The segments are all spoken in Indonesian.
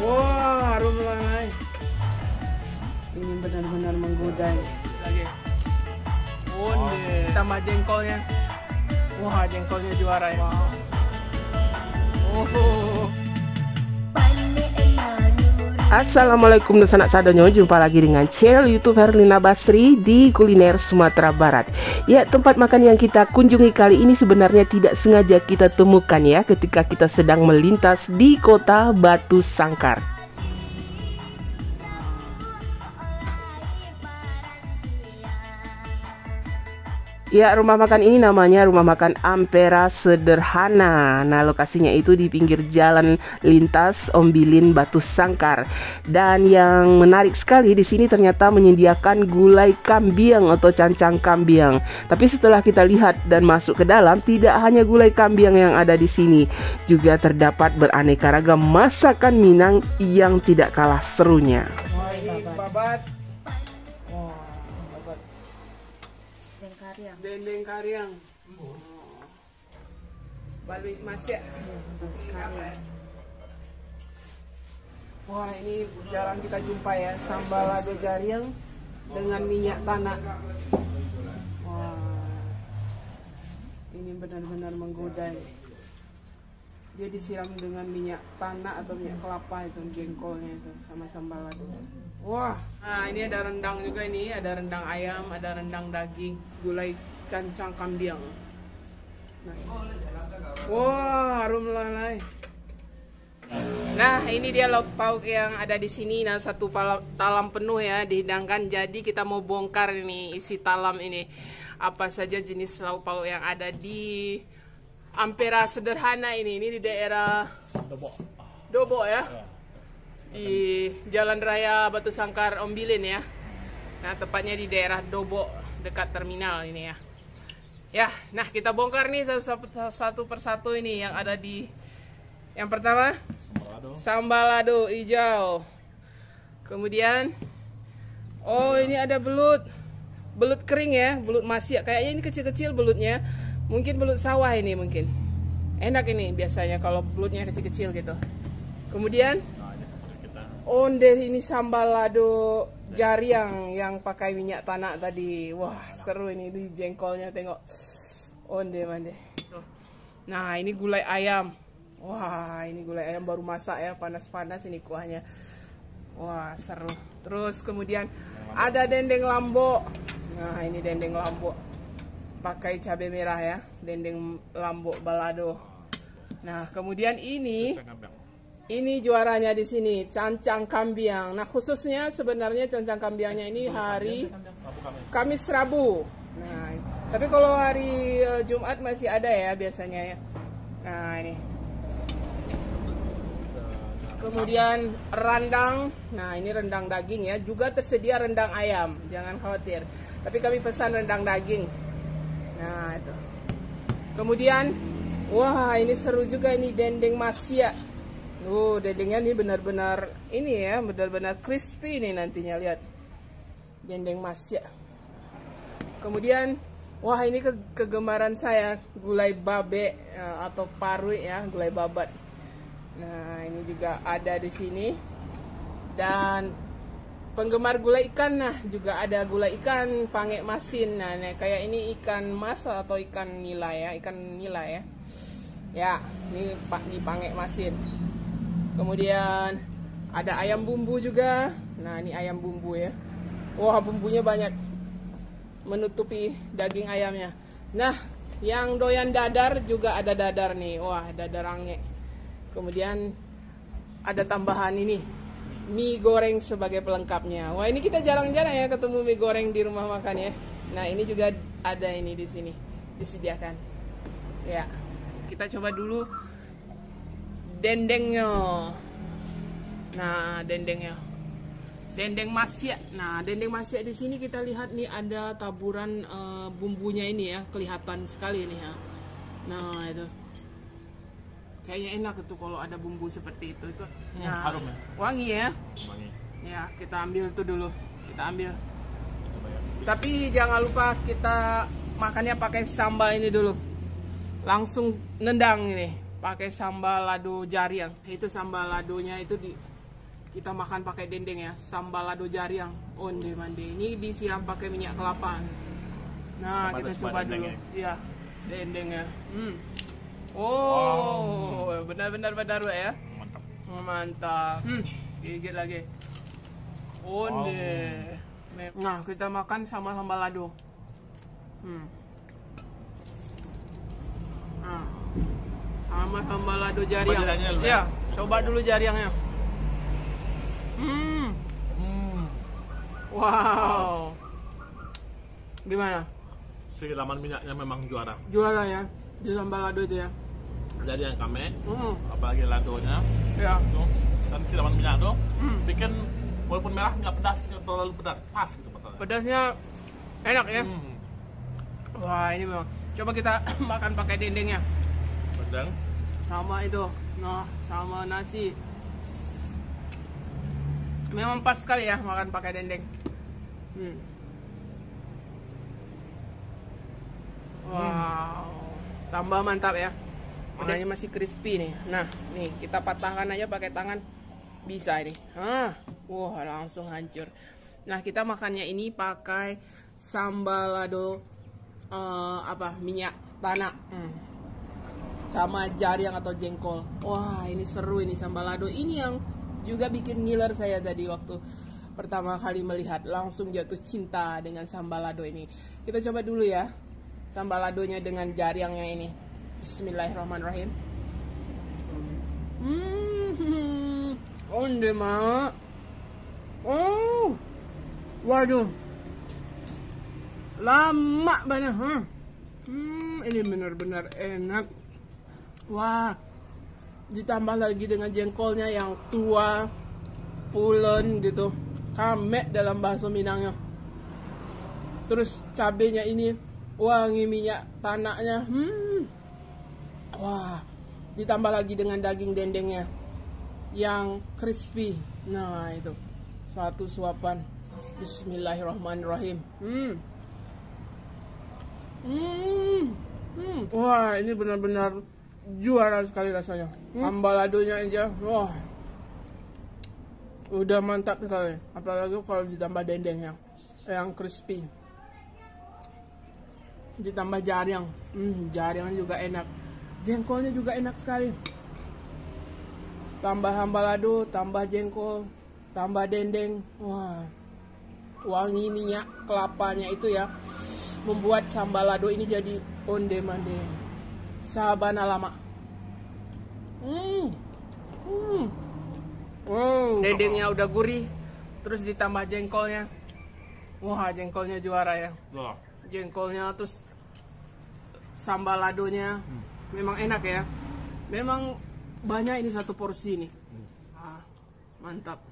Wah, harum lalai. Ini benar-benar menggoda lagi. Tambah jengkolnya. Wah, jengkolnya juara ya. Assalamualaikum dan sanak sadonyo, jumpa lagi dengan channel YouTube Herlina Basri di kuliner Sumatera Barat. Ya, tempat makan yang kita kunjungi kali ini sebenarnya tidak sengaja kita temukan ya ketika kita sedang melintas di kota Batu Sangkar. Ya, rumah makan ini namanya Rumah Makan Ampera Sederhana. Nah, lokasinya itu di pinggir jalan lintas Ombilin Batu Sangkar. Dan yang menarik sekali di sini ternyata menyediakan gulai kambiang atau cancang kambiang. Tapi setelah kita lihat dan masuk ke dalam, tidak hanya gulai kambiang yang ada di sini, juga terdapat beraneka ragam masakan Minang yang tidak kalah serunya. Wah, ini babat. Dendeng kariang. Balui masya. Wah, ini jarang kita jumpa ya, sambal lado jariang dengan minyak tanah. Wah, ini benar-benar menggoda ini. Dia disiram dengan minyak tanah atau minyak kelapa itu, jengkolnya itu sama sambal lado. Wah, nah ini ada rendang juga, ini ada rendang ayam, ada rendang daging, gulai cancang kambiang. Nah, wah, harum lalai. Nah, ini dia lauk pauk yang ada di sini. Nah, satu talam penuh ya dihidangkan. Jadi kita mau bongkar ini isi talam ini. Apa saja jenis lauk pauk yang ada di Ampera Sederhana ini di daerah Dobo ya. Di Jalan Raya Batu Sangkar Ombilin ya. Nah, tepatnya di daerah Dobo dekat terminal ini ya. Ya, nah kita bongkar nih satu persatu ini yang ada di. Yang pertama sambal lado hijau. Kemudian oh, ini ada belut kering ya, belut masya. Kayaknya ini kecil-kecil belutnya. Mungkin belut sawah ini mungkin. Enak ini biasanya kalau belutnya kecil-kecil gitu. Kemudian onde ini sambal lado jariang yang pakai minyak tanah tadi. Wah, seru ini di jengkolnya, tengok. Onde mande. Nah, ini gulai ayam. Wah, ini gulai ayam baru masak ya, panas-panas ini kuahnya. Wah, seru. Terus kemudian ada dendeng lambo. Nah, ini dendeng lambo. Pakai cabai merah ya, dendeng lambo balado. Nah, kemudian ini juaranya di sini, cancang kambiang. Nah, khususnya sebenarnya cancang kambiangnya ini hari Kamis Rabu. Nah, tapi kalau hari Jumat masih ada ya biasanya ya. Nah, ini. Kemudian rendang. Nah, ini rendang daging ya. Juga tersedia rendang ayam, jangan khawatir. Tapi kami pesan rendang daging. Nah, itu. Kemudian, wah, ini seru juga ini dendeng masya. Dendengnya ini benar-benar ini ya, benar-benar crispy nih nantinya, lihat. Dendeng masya. Kemudian, wah, ini kegemaran saya, gulai babe atau paru ya, gulai babat. Nah, ini juga ada di sini. Dan penggemar gulai ikan, nah juga ada gulai ikan pange masin. Nah, kayak ini ikan mas atau ikan nila ya, ikan nila ya. Ya, ini di pange masin. Kemudian ada ayam bumbu juga. Nah, ini ayam bumbu ya. Wah, bumbunya banyak menutupi daging ayamnya. Nah, yang doyan dadar juga ada dadar nih. Wah, dadar ange. Kemudian ada tambahan ini, mie goreng sebagai pelengkapnya. Wah, ini kita jarang-jarang ya ketemu mie goreng di rumah makan ya. Nah, ini juga ada ini di sini disediakan. Ya, kita coba dulu dendengnya. Nah, dendengnya. Dendeng masya. Nah, dendeng masya di sini kita lihat nih ada taburan bumbunya ini ya, kelihatan sekali nih ya. Nah, itu. Kayaknya enak itu kalau ada bumbu seperti itu. Nah, harum ya. Wangi ya. Wangi. Ya, kita ambil itu dulu. Kita ambil. Tapi jangan lupa kita makannya pakai sambal ini dulu. Langsung nendang ini, pakai sambal lado jariang. Itu sambal ladonya itu kita makan pakai dendeng ya, sambal lado jariang onde mande. Ini disiram pakai minyak kelapa. Nah, kita coba dulu. Ya, dendengnya. Oh, benar-benar ya. Mantap. Mantap. Gigit lagi. Onde. Nah, kita makan sama sambal lado. Nah, sama sambal lado jariang. Ya, coba dulu jariangnya. Wow. Gimana? Siraman minyaknya memang juara. Juara ya, di sambal lado itu ya. Jadi yang kame, apalagi ladonya, Ya. tuh, dan siraman minyak tuh, bikin walaupun merah nggak pedas, nggak terlalu pedas, pas gitu masalahnya. Pedasnya enak ya. Wah, ini memang. Coba kita makan pakai dendengnya. Pedang. Sama itu. Nah, sama nasi. Memang pas sekali ya makan pakai dendeng. Wow. Tambah mantap ya. Warnanya masih crispy nih. Nah, nih kita patahkan aja pakai tangan. Bisa ini. Wah, langsung hancur. Nah, kita makannya ini pakai sambal lado minyak tanah. Sama jariang atau jengkol. Wah, ini seru ini sambal lado. Ini yang juga bikin ngiler saya tadi waktu pertama kali melihat. Langsung jatuh cinta dengan sambal lado ini. Kita coba dulu ya sambal ladonya dengan jariangnya ini. Bismillahirrahmanirrahim. Onde mak. Oh, waduh, lama banget. Ini benar-benar enak. Wah, ditambah lagi dengan jengkolnya yang tua, pulen gitu, kame dalam bahasa Minangnya. Terus cabenya ini wangi minyak tanahnya. Wah, ditambah lagi dengan daging dendengnya yang crispy. Nah, itu satu suapan. Bismillahirrahmanirrahim. Wah, ini benar-benar juara sekali rasanya. Sambal ladonya aja, wah, udah mantap sekali. Apalagi kalau ditambah dendengnya yang crispy, ditambah jariang. Jariang juga enak, jengkolnya juga enak sekali. Tambah sambal lado, tambah jengkol, tambah dendeng. Wah, wangi minyak kelapanya itu ya, membuat sambal lado ini jadi onde mande sabana lama. Wow, dendengnya udah gurih, terus ditambah jengkolnya. Wah, jengkolnya juara ya. Jengkolnya terus sambal ladonya memang enak ya. Memang banyak ini satu porsi nih. Mantap.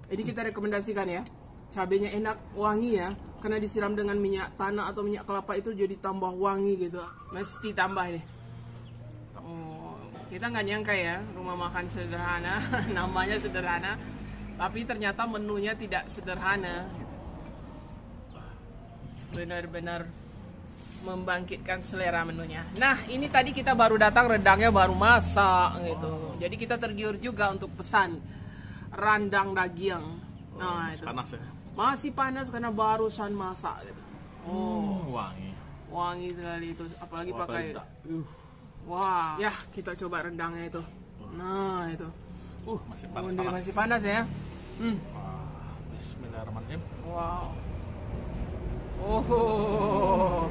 Ini kita rekomendasikan ya. Cabenya enak, wangi ya. Karena disiram dengan minyak tanah atau minyak kelapa itu jadi tambah wangi gitu. Mesti tambah nih. Oh, kita nggak nyangka ya, rumah makan sederhana, namanya sederhana, tapi ternyata menunya tidak sederhana. Benar-benar membangkitkan selera menunya. Nah, ini tadi kita baru datang, rendangnya baru masak gitu. Jadi kita tergiur juga untuk pesan rendang daging. Nah, itu panas ya. Masih panas karena barusan masak gitu. Wangi. Wangi sekali itu, apalagi pakai. Wah, ya kita coba rendangnya itu. Nah, itu. Masih panas. Masih panas ya. Bismillahirrahmanirrahim. Wow. Oh,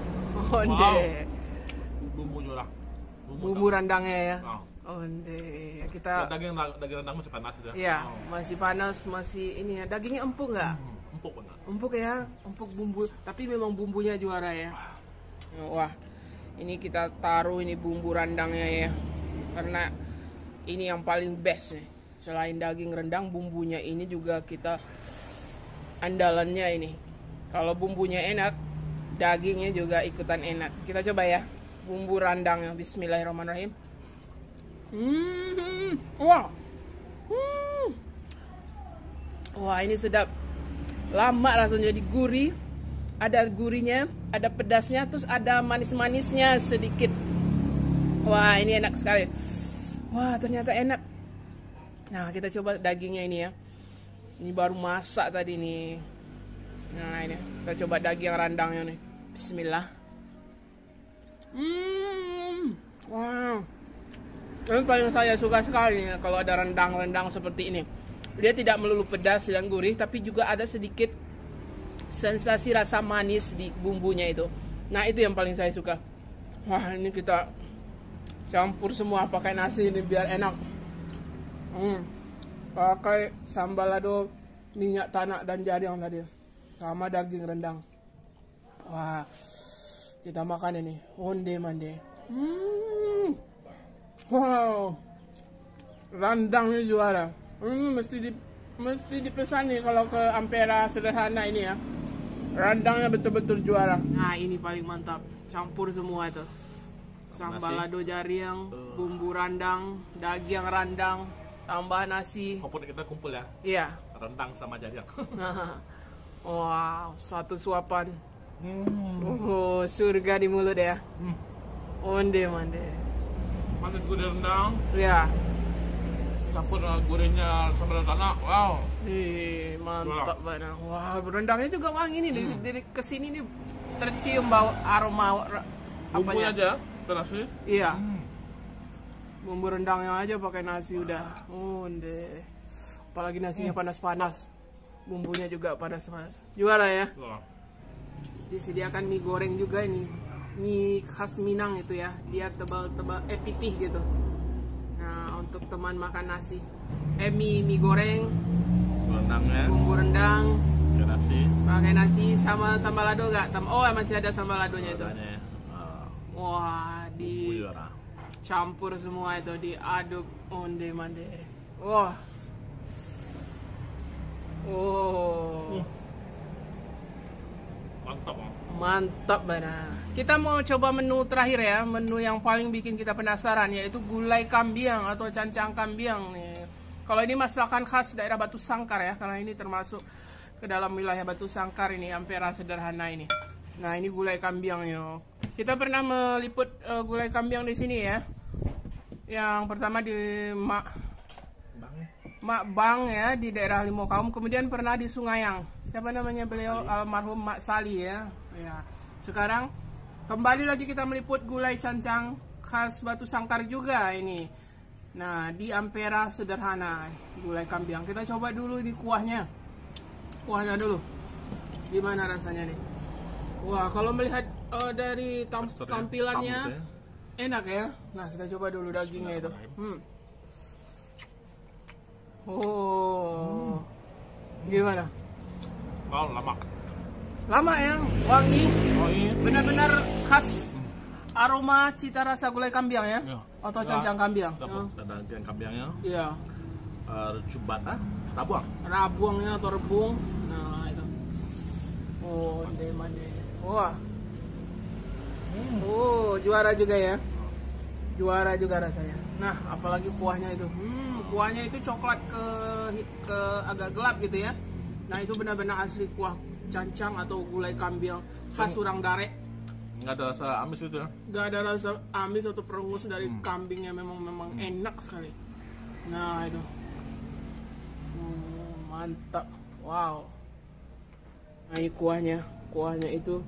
onde. Bumbu juara. Bumbu rendangnya ya. Onde. Kita daging rendang masih panas ya. Iya, masih panas, masih ini ya. Dagingnya empuk nggak? Empuk banget. Empuk ya, empuk bumbu. Tapi memang bumbunya juara ya. Wah, ini kita taruh ini bumbu rendangnya ya. Karena ini yang paling best nih. Selain daging rendang, bumbunya ini juga kita andalannya ini. Kalau bumbunya enak, dagingnya juga ikutan enak. Kita coba ya, bumbu rendangnya. Bismillahirrahmanirrahim. Wah, wah ini sedap. Lama rasanya, gurih. Ada gurihnya, ada pedasnya, terus ada manis-manisnya sedikit. Wah, ini enak sekali. Wah, ternyata enak. Nah, kita coba dagingnya ini ya. Ini baru masak tadi nih. Nah, ini kita coba daging randangnya nih. Bismillah. Wow. Ini paling saya suka sekali ya, kalau ada rendang-rendang seperti ini. Dia tidak melulu pedas dan gurih, tapi juga ada sedikit sensasi rasa manis di bumbunya itu. Nah, itu yang paling saya suka. Wah, ini kita campur semua pakai nasi ini biar enak. Pakai sambal lado, minyak tanah dan jariang tadi, sama daging rendang. Wah, kita makan ini onde mande. Wow, rendangnya juara. Mesti dipesan nih kalau ke Ampera Sederhana ini ya. Rendangnya betul-betul juara. Nah, ini paling mantap. Campur semua itu. Sambal lado jariang, bumbu rendang, daging rendang, tambah nasi. Kompor kita kumpul ya. Iya. Rendang sama jariang. Wow, satu suapan. Oh, surga di mulut ya. Onde mande. Manis gurih rendang. Iya. Campur gurihnya sambal tanah. Wow. Mantap banget. Wah, rendangnya juga wangi nih. Dari kesini nih tercium bau aroma Bumbunya aja, nasi. Iya. Bumbu rendangnya aja pakai nasi udah. Onde. Apalagi nasinya panas-panas. Bumbunya juga panas-panas. Juara ya. Disediakan mie goreng juga ini. Mie khas Minang itu ya. Dia tebal-tebal, pipih gitu. Nah, untuk teman makan nasi. Mie goreng. Rendangnya. Bumbu rendang. Pakai nasi sama sambal lado gak? Oh, masih ada sambal ladonya itu. Wah, campur semua itu, diaduk onde mande. Wah. Oh. Mantap banget. Kita mau coba menu terakhir ya, menu yang paling bikin kita penasaran, yaitu gulai kambiang atau cancang kambiang nih. Kalau ini masakan khas daerah Batu Sangkar ya, karena ini termasuk ke dalam wilayah Batu Sangkar ini, Ampera Sederhana ini. Nah, ini gulai kambiangnya. Kita pernah meliput gulai kambiang di sini ya. Yang pertama di Mak Bang ya, di daerah Limokaum. Kemudian pernah di Sungayang. Siapa namanya beliau? Almarhum Mak Sali ya. Ya. Sekarang kembali lagi kita meliput gulai cancang khas Batu Sangkar juga ini. Nah, di Ampera Sederhana gulai kambiang. Kita coba dulu di kuahnya. Kuahnya dulu. Gimana rasanya nih? Wah, kalau melihat dari tampilannya enak ya. Nah, kita coba dulu dagingnya itu. Oh. Gimana? Oh, lama. Lama ya, wangi. Benar-benar khas aroma cita rasa gulai kambiang ya? Atau cancang kambiang. Daging kambiangnya. Iya. Cubata, rabuang. Rabuangnya atau rebung. Nah, itu. Oh, demane. Wah. Oh, juara juga ya. Juara juga rasanya. Nah, apalagi kuahnya itu. Kuahnya itu coklat ke agak gelap gitu ya. Nah, itu benar-benar asli kuah cancang atau gulai kambiang khas Urang Dare. Nggak ada rasa amis gitu ya? Nggak ada rasa amis atau perengus dari kambingnya, memang enak sekali. Nah, itu. Mantap. Wow. Nah, ini kuahnya itu,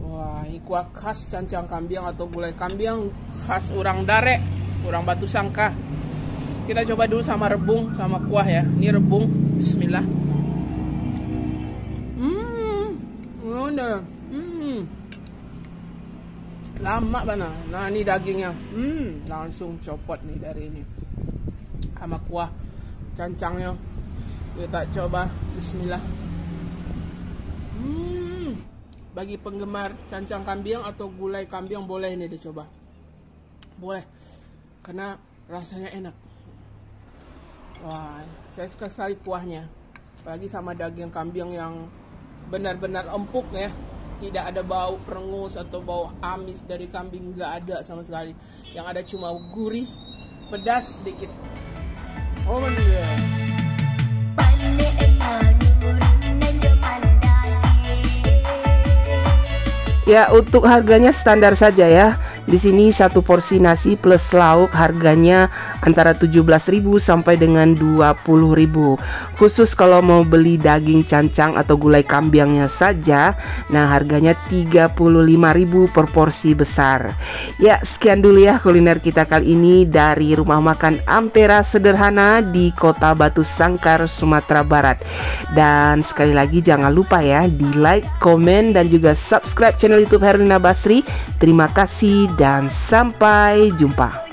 wah, ini kuah khas cancang kambiang atau gulai kambiang khas Urang Dare, Urang Batu Sangkar. Kita coba dulu sama rebung, sama kuah ya. Ini rebung, bismillah. Udah. Lama banget. Nah, ini dagingnya. Langsung copot nih dari ini. Sama kuah cancangnya. Kita coba, bismillah. Bagi penggemar cancang kambiang atau gulai kambiang boleh nih dicoba. Boleh. Karena rasanya enak. Wah, saya suka sekali kuahnya. Apalagi sama daging kambiang yang benar-benar empuk ya. Tidak ada bau perengus atau bau amis dari kambing, nggak ada sama sekali. Yang ada cuma gurih, pedas sedikit. Oh bener. Ya, untuk harganya standar saja ya. Di sini satu porsi nasi plus lauk harganya antara 17.000 sampai dengan 20.000. Khusus kalau mau beli daging cancang atau gulai kambingnya saja, nah harganya 35.000 per porsi besar. Ya, sekian dulu ya kuliner kita kali ini dari rumah makan Ampera sederhana di Kota Batu Sangkar, Sumatera Barat. Dan sekali lagi jangan lupa ya di like, komen, dan juga subscribe channel YouTube Herlina Basri. Terima kasih dan sampai jumpa.